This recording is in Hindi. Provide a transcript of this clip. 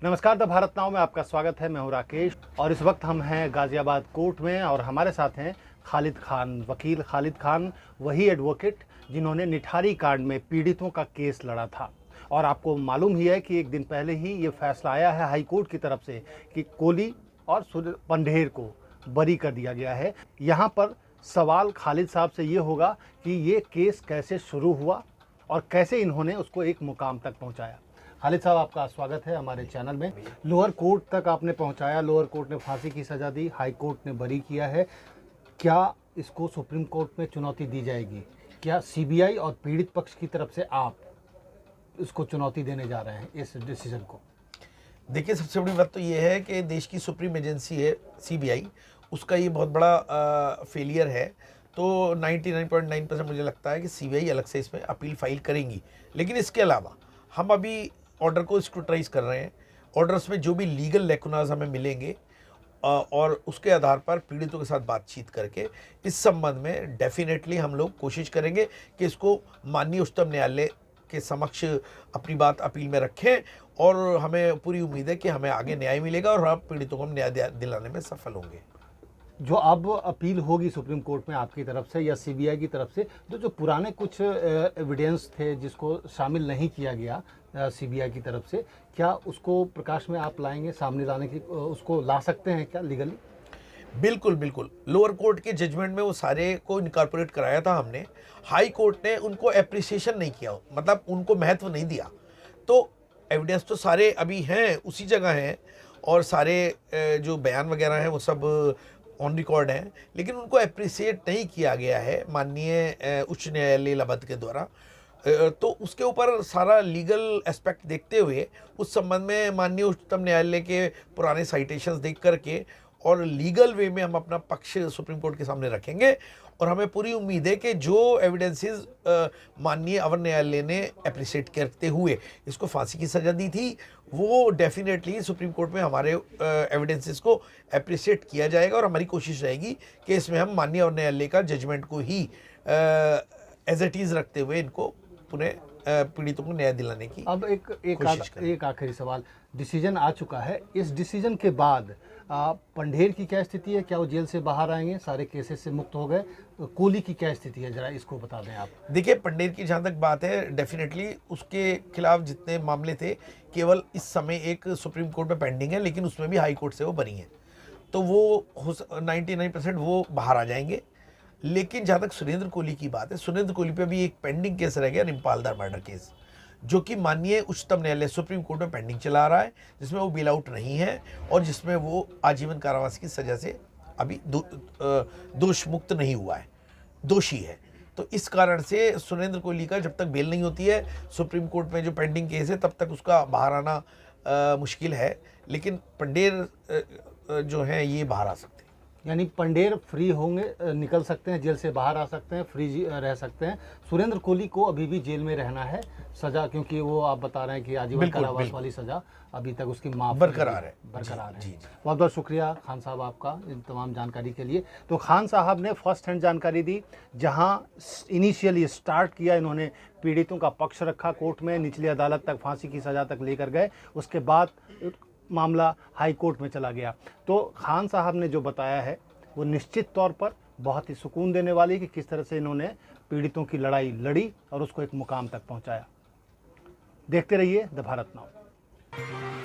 नमस्कार, द भारत नाउ में आपका स्वागत है। मैं हूं राकेश और इस वक्त हम हैं गाज़ियाबाद कोर्ट में और हमारे साथ हैं खालिद खान, वकील खालिद खान, वही एडवोकेट जिन्होंने निठारी कांड में पीड़ितों का केस लड़ा था। और आपको मालूम ही है कि एक दिन पहले ही ये फैसला आया है हाई कोर्ट की तरफ से कि कोली और पंढेर को बरी कर दिया गया है। यहाँ पर सवाल खालिद साहब से ये होगा कि ये केस कैसे शुरू हुआ और कैसे इन्होंने उसको एक मुकाम तक पहुँचाया। खालिद साहब, आपका स्वागत है हमारे चैनल में। लोअर कोर्ट तक आपने पहुंचाया, लोअर कोर्ट ने फांसी की सज़ा दी, हाई कोर्ट ने बरी किया है। क्या इसको सुप्रीम कोर्ट में चुनौती दी जाएगी? क्या सीबीआई और पीड़ित पक्ष की तरफ से आप इसको चुनौती देने जा रहे हैं इस डिसीजन को? देखिए, सबसे बड़ी बात तो ये है कि देश की सुप्रीम एजेंसी है सीबीआई, उसका ये बहुत बड़ा फेलियर है। तो 99.9% मुझे लगता है कि सीबीआई अलग से इसमें अपील फाइल करेंगी। लेकिन इसके अलावा हम अभी ऑर्डर को स्क्रूटनाइज कर रहे हैं। ऑर्डर्स में जो भी लीगल लेकुनाज हमें मिलेंगे और उसके आधार पर पीड़ितों के साथ बातचीत करके इस संबंध में डेफिनेटली हम लोग कोशिश करेंगे कि इसको माननीय उच्चतम न्यायालय के समक्ष अपनी बात अपील में रखें। और हमें पूरी उम्मीद है कि हमें आगे न्याय मिलेगा और हम पीड़ितों को हम न्याय दिलाने में सफल होंगे। जो अब अपील होगी सुप्रीम कोर्ट में आपकी तरफ से या सीबीआई की तरफ से, जो पुराने कुछ एविडेंस थे जिसको शामिल नहीं किया गया सीबीआई की तरफ से, क्या उसको प्रकाश में आप लाएंगे, सामने लाने की उसको ला सकते हैं क्या लीगली? बिल्कुल बिल्कुल। लोअर कोर्ट के जजमेंट में वो सारे को इनकॉर्पोरेट कराया था हमने। हाई कोर्ट ने उनको एप्रिसिएशन नहीं किया, मतलब उनको महत्व नहीं दिया। तो एविडेंस तो सारे अभी हैं, उसी जगह हैं और सारे जो बयान वगैरह हैं वो सब ऑन रिकॉर्ड हैं, लेकिन उनको एप्रिसिएट नहीं किया गया है माननीय उच्च न्यायालय इलाहाबाद के द्वारा। तो उसके ऊपर सारा लीगल एस्पेक्ट देखते हुए उस संबंध में माननीय उच्चतम न्यायालय के पुराने साइटेशंस देख करके और लीगल वे में हम अपना पक्ष सुप्रीम कोर्ट के सामने रखेंगे। और हमें पूरी उम्मीद है कि जो एविडेंसेस माननीय अवर न्यायालय ने एप्रिशिएट करते हुए इसको फांसी की सज़ा दी थी, वो डेफिनेटली सुप्रीम कोर्ट में हमारे एविडेंसेस को एप्रिशिएट किया जाएगा। और हमारी कोशिश रहेगी कि इसमें हम माननीय अवर न्यायालय का जजमेंट को ही एज इट इज़ रखते हुए इनको पुनः पीड़ितों को न्याय दिलाने की अब एक आखिरी सवाल, डिसीजन आ चुका है, इस डिसीजन के बाद पंढेर की क्या स्थिति है? क्या वो जेल से बाहर आएंगे, सारे केसेस से मुक्त हो गए? कोली की क्या स्थिति है, जरा इसको बता दें आप। देखिए, पंढेर की जहाँ तक बात है, डेफिनेटली उसके खिलाफ जितने मामले थे केवल इस समय एक सुप्रीम कोर्ट में पेंडिंग है, लेकिन उसमें भी हाई कोर्ट से वो बरी हैं। तो वो 99% वो बाहर आ जाएंगे। लेकिन जहाँ तक सुरेंद्र कोहली की बात है, सुरेंद्र कोहली पे भी एक पेंडिंग केस रह गया, निम्पालदार मर्डर केस, जो कि माननीय उच्चतम न्यायालय सुप्रीम कोर्ट में पेंडिंग चला रहा है, जिसमें वो बेल आउट नहीं है और जिसमें वो आजीवन कारावास की सज़ा से अभी दोष मुक्त नहीं हुआ है, दोषी है। तो इस कारण से सुरेंद्र कोहली का जब तक बेल नहीं होती है सुप्रीम कोर्ट में जो पेंडिंग केस है, तब तक उसका बाहर आना मुश्किल है। लेकिन पंढेर जो है ये बाहर आ सकते हैं। यानी पंढेर फ्री होंगे, निकल सकते हैं, जेल से बाहर आ सकते हैं, फ्री रह सकते हैं। सुरेंद्र कोहली को अभी भी जेल में रहना है सज़ा, क्योंकि वो आप बता रहे हैं कि आजीवन कारावास वाली सज़ा अभी तक उसकी माफ बरकरार है। बहुत बहुत शुक्रिया खान साहब आपका इन तमाम जानकारी के लिए। तो खान साहब ने फर्स्ट हैंड जानकारी दी, जहां इनिशियली स्टार्ट किया, इन्होंने पीड़ितों का पक्ष रखा कोर्ट में, निचली अदालत तक फांसी की सज़ा तक लेकर गए, उसके बाद मामला हाई कोर्ट में चला गया। तो खान साहब ने जो बताया है वो निश्चित तौर पर बहुत ही सुकून देने वाली कि किस तरह से इन्होंने पीड़ितों की लड़ाई लड़ी और उसको एक मुकाम तक पहुंचाया। देखते रहिए द भारत नाउ।